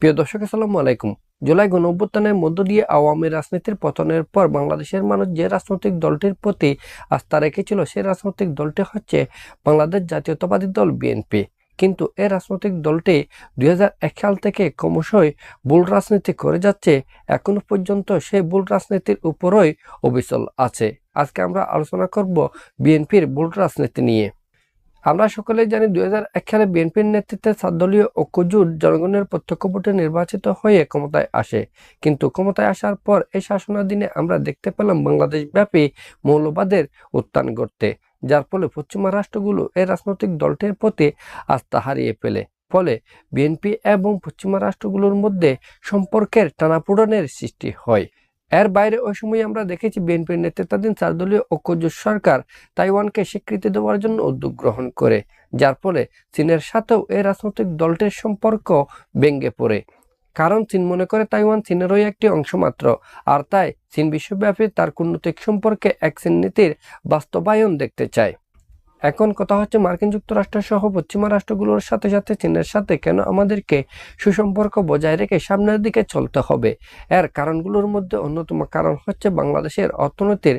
প্রিয় দর্শক, আসসালামু আলাইকুম। জুলাই গণঅভ্যুত্থানের মধ্য দিয়ে আওয়ামী রাজনীতির পতনের পর বাংলাদেশের মানুষ যে রাজনৈতিক দলটির প্রতি আস্থা রেখেছিল, সেই রাজনৈতিক দলটি হচ্ছে বাংলাদেশ জাতীয়তাবাদী দল বিএনপি। কিন্তু এই রাজনৈতিক দলটি 2001 সাল থেকে ক্রমশই ভুল রাজনীতি করে যাচ্ছে। এখনো পর্যন্ত সেই ভুল রাজনীতির উপরই অবিচল আছে। আজকে আমরা আলোচনা করব বিএনপির ভুল রাজনীতি নিয়ে। আমরা সকলেই জানি 2001 সালে বিএনপির নেতৃত্বে সাতদলীয় ঐক্যজোট জনগণের প্রত্যক্ষ ভোটে নির্বাচিত হয়ে ক্ষমতায় আসে। কিন্তু ক্ষমতায় আসার পর এই শাসনাধীনে আমরা দেখতে পেলাম বাংলাদেশ ব্যাপী মৌলবাদের উত্থান ঘটতে, যার ফলে পশ্চিমা রাষ্ট্রগুলো এই রাজনৈতিক দলটির প্রতি আস্থা হারিয়ে ফলে বিএনপি এবং পশ্চিমা রাষ্ট্রগুলোর মধ্যে সম্পর্কের টানাপোড়েনের সৃষ্টি হয়। এর বাইরে ওই সময় আমরা দেখেছি বিএনপির নেতৃত্বাধীন 4 দলীয় ঐক্যজোট সরকার তাইওয়ানকে স্বীকৃতি দেওয়ার জন্য উদ্যোগ গ্রহণ করে, যার ফলে চীনের সাথেও এই রাজনৈতিক দলটির সম্পর্ক ভেঙে পড়ে। কারণ চীন মনে করে তাইওয়ান চীনেরই একটি অংশ মাত্র, আর তাই চীন বিশ্বব্যাপী তার কূটনৈতিক সম্পর্কে এক চীন নীতির বাস্তবায়ন দেখতে চায়। এখন কথা হচ্ছে, মার্কিন যুক্তরাষ্ট্র সহ পশ্চিমা রাষ্ট্রগুলোর সাথে সাথে চীনের সাথে কেন আমাদেরকে সুসম্পর্ক বজায় রেখে সামনের দিকে চলতে হবে? এর কারণগুলোর মধ্যে অন্যতম কারণ হচ্ছে বাংলাদেশের অর্থনীতির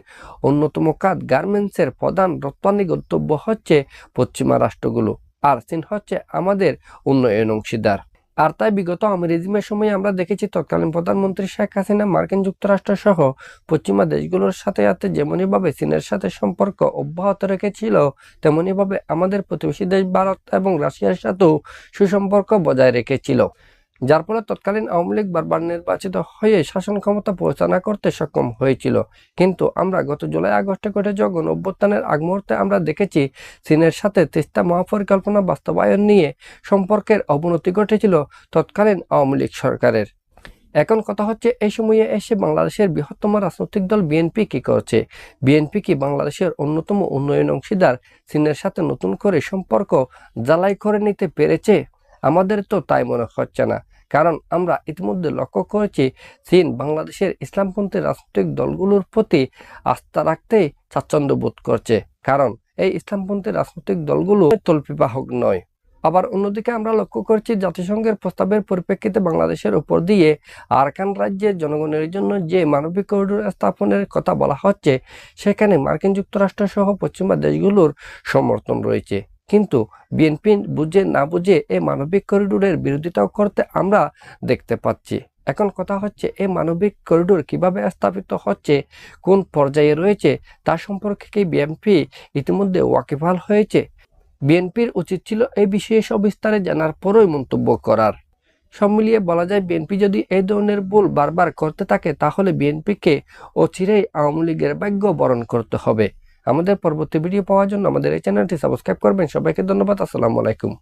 অন্যতম খাত গার্মেন্টসের প্রধান রপ্তানি গন্তব্য হচ্ছে পশ্চিমা রাষ্ট্রগুলো, আর চীন হচ্ছে আমাদের উন্নয়ন অংশীদার। আর তাই বিগত আওয়ামী রেজিমের সময় আমরা দেখেছি তৎকালীন প্রধানমন্ত্রী শেখ হাসিনা মার্কিন যুক্তরাষ্ট্র সহ পশ্চিমা দেশগুলোর সাথে যেমনইভাবে চীনের সাথে সম্পর্ক অব্যাহত রেখেছিল, তেমনইভাবে আমাদের প্রতিবেশী দেশ ভারত এবং রাশিয়ার সাথেও সুসম্পর্ক বজায় রেখেছিল। যার ফলে তৎকালীন আওয়ামী লীগ বারবার নির্বাচিত হয়ে শাসন ক্ষমতা পরিচালনা করতে সক্ষম হয়েছিল। কিন্তু আমরা গত জুলাই আগস্টে ঘটে যাওয়া গণঅভ্যুত্থানের আগ মুহূর্তে আমরা দেখেছি চীনের সাথে তিস্তা মহাপরিকল্পনা বাস্তবায়ন নিয়ে সম্পর্কের অবনতি ঘটেছিল তৎকালীন আওয়ামী লীগ সরকারের। এখন কথা হচ্ছে, এই সময়ে এসে বাংলাদেশের বৃহত্তম রাজনৈতিক দল বিএনপি কি করছে? বিএনপি কি বাংলাদেশের অন্যতম উন্নয়ন অংশীদার চীনের সাথে নতুন করে সম্পর্ক জ্বালাই করে নিতে পেরেছে? আমাদের তো তাই মনে হচ্ছে না। কারণ আমরা ইতিমধ্যে লক্ষ্য করেছি চীন বাংলাদেশের ইসলামপন্থী রাজনৈতিক দলগুলোর প্রতি আস্থা রাখতে স্বাচ্ছন্দ্য বোধ করছে, কারণ এই ইসলামপন্থী রাজনৈতিক দলগুলো তল্পিবাহক নয়। আবার অন্যদিকে আমরা লক্ষ্য করছি জাতিসংঘের প্রস্তাবের পরিপ্রেক্ষিতে বাংলাদেশের উপর দিয়ে আরাকান রাজ্যের জনগণের জন্য যে মানবিক করিডোর স্থাপনের কথা বলা হচ্ছে, সেখানে মার্কিন যুক্তরাষ্ট্র সহ পশ্চিমা দেশগুলোর সমর্থন রয়েছে। কিন্তু বিএনপি বুঝে না বুঝে এই মানবিক করিডোরের বিরোধিতাও করতে আমরা দেখতে পাচ্ছি। এখন কথা হচ্ছে, এই মানবিক করিডোর কিভাবে স্থাপিত হচ্ছে, কোন পর্যায়ে রয়েছে, তা সম্পর্কে কি বিএনপি ইতিমধ্যে ওয়াকিবহাল হয়েছে? বিএনপির উচিত ছিল এই বিষয়ে সবিস্তারে জানার পরই মন্তব্য করার। সব মিলিয়ে বলা যায়, বিএনপি যদি এই ধরনের ভুল বারবার করতে থাকে, তাহলে বিএনপিকে অচিরেই আওয়ামী লীগের ভাগ্য বরণ করতে হবে। আমাদের পরবর্তী ভিডিও পাওয়ার জন্য আমাদের এই চ্যানেলটি সাবস্ক্রাইব করবেন। সবাইকে ধন্যবাদ। আসসালামু আলাইকুম।